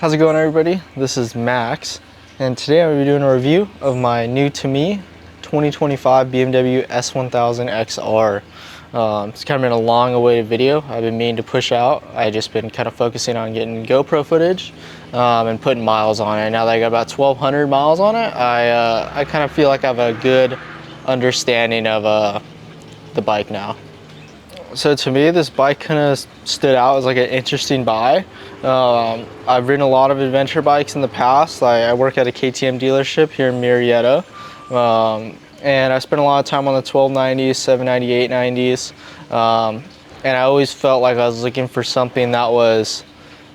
How's it going, everybody? This is Max, and today I'm going to be doing a review of my new to me 2025 BMW S1000 XR. It's kind of been a long awaited video I've been meaning to push out. I've just been kind of focusing on getting GoPro footage and putting miles on it. Now that I got about 1,200 miles on it, I kind of feel like I have a good understanding of the bike now. So to me, this bike kind of stood out as like an interesting buy. I've ridden a lot of adventure bikes in the past. I work at a KTM dealership here in Marietta, and I spent a lot of time on the 1290s, 798 90s, and I always felt like I was looking for something that was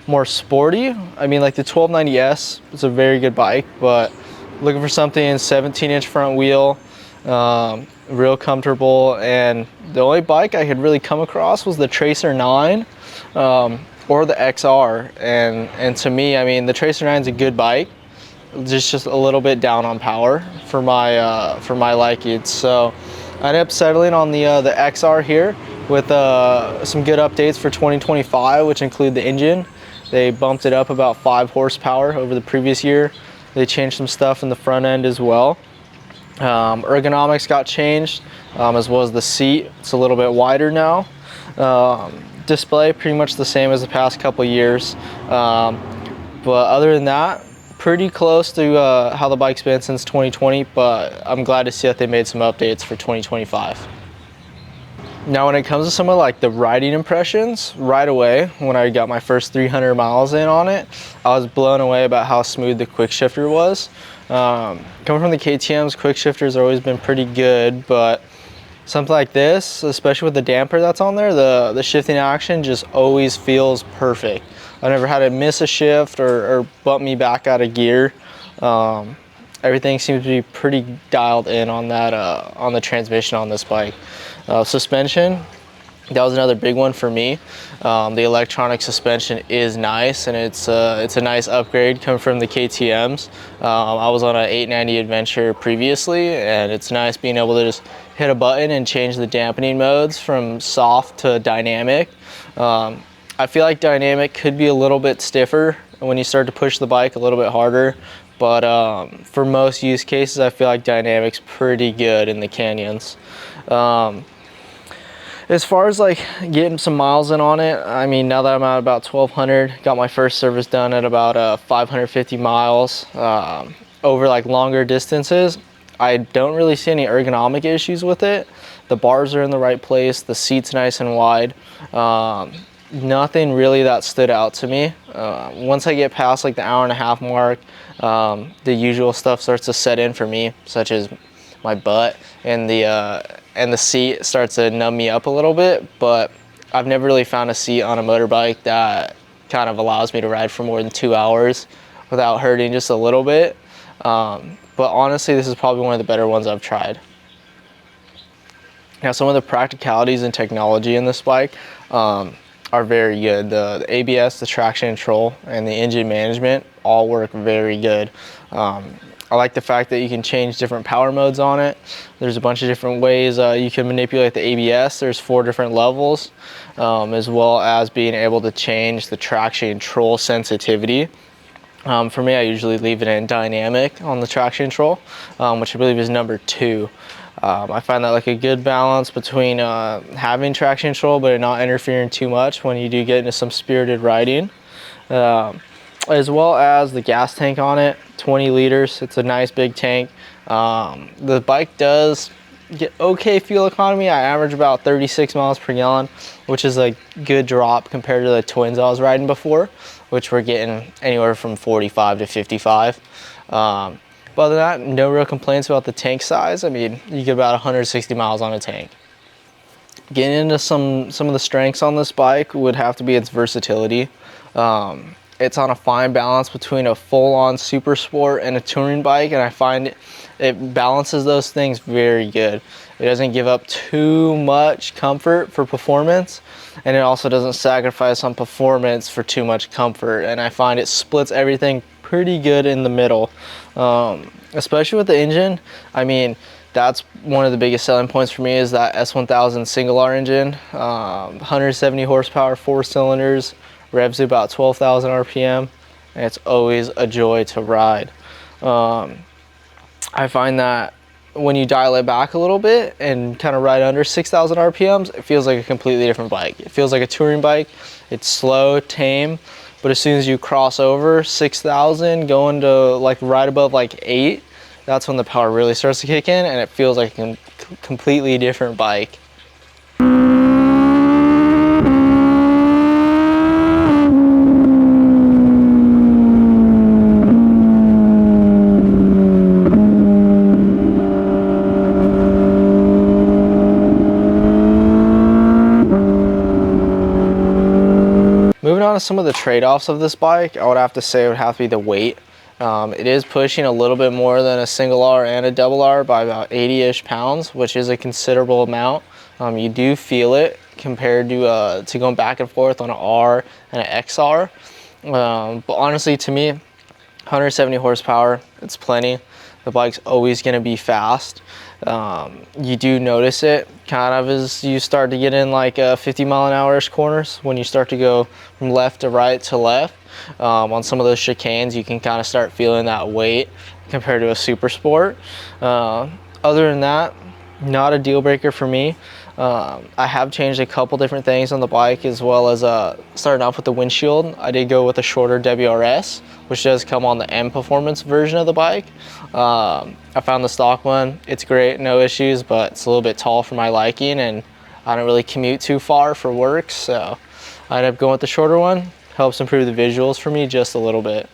more sporty. I mean, like the 1290S is a very good bike, but looking for something in 17-inch front wheel, real comfortable. And the only bike I could really come across was the Tracer 9 or the XR, and to me, I mean, the Tracer 9 is a good bike, just a little bit down on power for my liking. So I ended up settling on the XR here with some good updates for 2025, which include the engine. They bumped it up about 5 horsepower over the previous year. They changed some stuff in the front end as well. Ergonomics got changed, as well as the seat. It's a little bit wider now. Display pretty much the same as the past couple years, but other than that, pretty close to how the bike's been since 2020, but I'm glad to see that they made some updates for 2025. Now when it comes to some of like the riding impressions, right away when I got my first 300 miles in on it, I was blown away about how smooth the quick shifter was. Coming from the KTMs, quick shifters have always been pretty good, but something like this, especially with the damper that's on there, the shifting action just always feels perfect. I never had to miss a shift or bump me back out of gear. Everything seems to be pretty dialed in on that on the transmission on this bike. Suspension, that was another big one for me. The electronic suspension is nice, and it's a nice upgrade coming from the KTMs. I was on an 890 Adventure previously, and it's nice being able to just hit a button and change the dampening modes from soft to dynamic. I feel like dynamic could be a little bit stiffer when you start to push the bike a little bit harder, but for most use cases, I feel like dynamic's pretty good in the canyons. As far as like getting some miles in on it, I mean, now that I'm at about 1,200, got my first service done at about 550 miles. Over like longer distances, I don't really see any ergonomic issues with it. The bars are in the right place, the seat's nice and wide. Nothing really that stood out to me. Once I get past like the hour-and-a-half mark, the usual stuff starts to set in for me, such as my butt and the seat starts to numb me up a little bit. But I've never really found a seat on a motorbike that kind of allows me to ride for more than 2 hours without hurting just a little bit. But honestly, this is probably one of the better ones I've tried. Now, some of the practicalities and technology in this bike are very good. The ABS, the traction control, and the engine management all work very good. I like the fact that you can change different power modes on it. There's a bunch of different ways you can manipulate the ABS. There's 4 different levels, as well as being able to change the traction control sensitivity. For me, I usually leave it in dynamic on the traction control, which I believe is number 2. I find that like a good balance between having traction control but not interfering too much when you do get into some spirited riding. As well as the gas tank on it, 20 liters. It's a nice big tank. The bike does get okay fuel economy. I average about 36 miles per gallon, which is a good drop compared to the twins I was riding before, which were getting anywhere from 45 to 55. But other than that, no real complaints about the tank size. I mean, you get about 160 miles on a tank. Getting into some of the strengths on this bike would have to be its versatility. It's on a fine balance between a full-on super sport and a touring bike, and I find it balances those things very good. It doesn't give up too much comfort for performance, and it also doesn't sacrifice on performance for too much comfort, and I find it splits everything pretty good in the middle. Especially with the engine, I mean, that's one of the biggest selling points for me is that S1000 single R engine, 170 horsepower, 4 cylinders, revs to about 12,000 RPM. and it's always a joy to ride. I find that when you dial it back a little bit and kind of ride under 6,000 RPMs, it feels like a completely different bike. It feels like a touring bike. It's slow, tame, but as soon as you cross over 6,000, going to like right above like 8, that's when the power really starts to kick in, and it feels like a completely different bike. Moving on to some of the trade-offs of this bike, I would have to say it would have to be the weight. It is pushing a little bit more than a single R and a double R by about 80-ish pounds, which is a considerable amount. You do feel it compared to going back and forth on an R and an XR. But honestly, to me, 170 horsepower, it's plenty. The bike's always going to be fast. You do notice it kind of as you start to get in like 50-mile-an-hour-ish corners, when you start to go from left to right to left. On some of those chicanes, you can kind of start feeling that weight compared to a super sport. Other than that, not a deal breaker for me. I have changed a couple different things on the bike, as well as starting off with the windshield. I did go with a shorter WRS, which does come on the M Performance version of the bike. I found the stock one, it's great, no issues, but it's a little bit tall for my liking, and I don't really commute too far for work, so I ended up going with the shorter one. Helps improve the visuals for me just a little bit.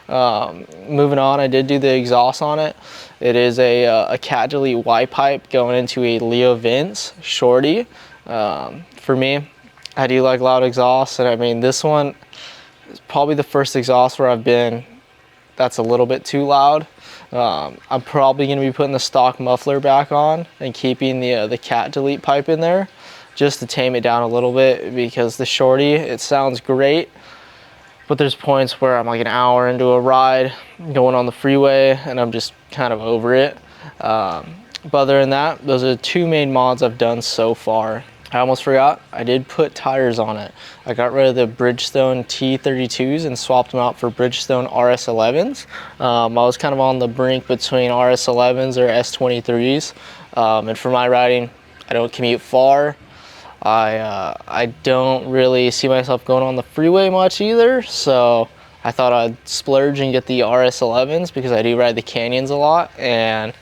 Moving on, I did do the exhaust on it. It is a Cat Delete Y pipe going into a Leo Vince Shorty. For me, I do like loud exhaust, and I mean, this one is probably the first exhaust where I've been that's a little bit too loud. I'm probably going to be putting the stock muffler back on and keeping the Cat Delete pipe in there just to tame it down a little bit, because the Shorty, it sounds great, but there's points where I'm like an hour into a ride going on the freeway and I'm just kind of over it. But other than that, those are the two main mods I've done so far. I almost forgot, I did put tires on it. I got rid of the Bridgestone T32s and swapped them out for Bridgestone RS11s. I was kind of on the brink between RS11s or S23s. And for my riding, I don't commute far. I don't really see myself going on the freeway much either, so I thought I'd splurge and get the RS11s because I do ride the canyons a lot, and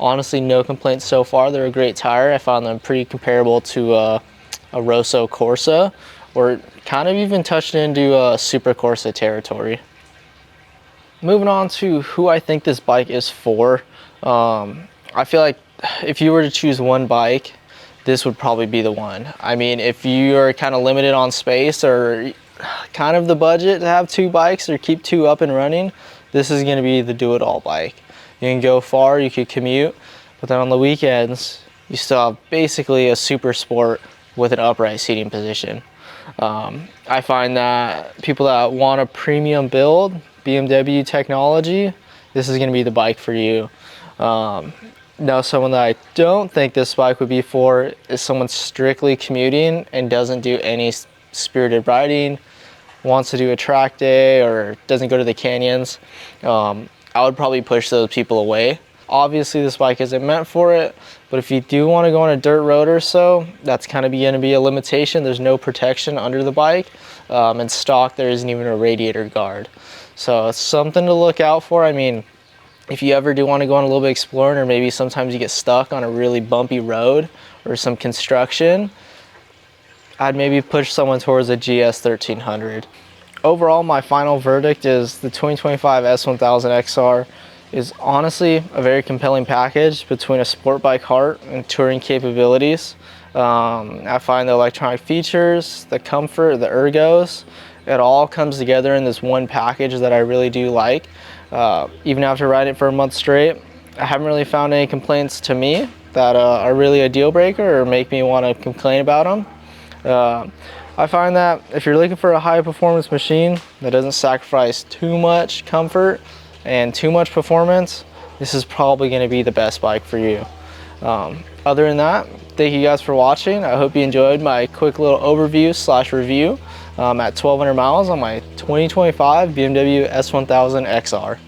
honestly, no complaints so far. They're a great tire. I found them pretty comparable to a Rosso Corsa, or kind of even touched into Super Corsa territory. Moving on to who I think this bike is for. I feel like if you were to choose one bike, this would probably be the one. I mean, if you are kind of limited on space or kind of the budget to have two bikes or keep two up and running, this is going to be the do-it-all bike. You can go far, you could commute, but then on the weekends, you still have basically a super sport with an upright seating position. I find that people that want a premium build, BMW technology, this is going to be the bike for you. Now, someone that I don't think this bike would be for is someone strictly commuting and doesn't do any spirited riding, wants to do a track day, or doesn't go to the canyons. I would probably push those people away. Obviously, this bike isn't meant for it, but if you do want to go on a dirt road or so, that's kind of going to be a limitation. There's no protection under the bike. In stock, there isn't even a radiator guard. So it's something to look out for. I mean, if you ever do want to go on a little bit exploring, or maybe sometimes you get stuck on a really bumpy road or some construction, I'd maybe push someone towards a GS 1300. Overall, my final verdict is the 2025 S1000 XR is honestly a very compelling package between a sport bike heart and touring capabilities. I find the electronic features, the comfort, the ergos, it all comes together in this one package that I really do like. Even after riding it for a month straight, I haven't really found any complaints to me that are really a deal breaker or make me want to complain about them. I find that if you're looking for a high performance machine that doesn't sacrifice too much comfort and too much performance, this is probably going to be the best bike for you. Other than that, thank you guys for watching. I hope you enjoyed my quick little overview / review at 1,200 miles on my 2025 BMW S1000 XR.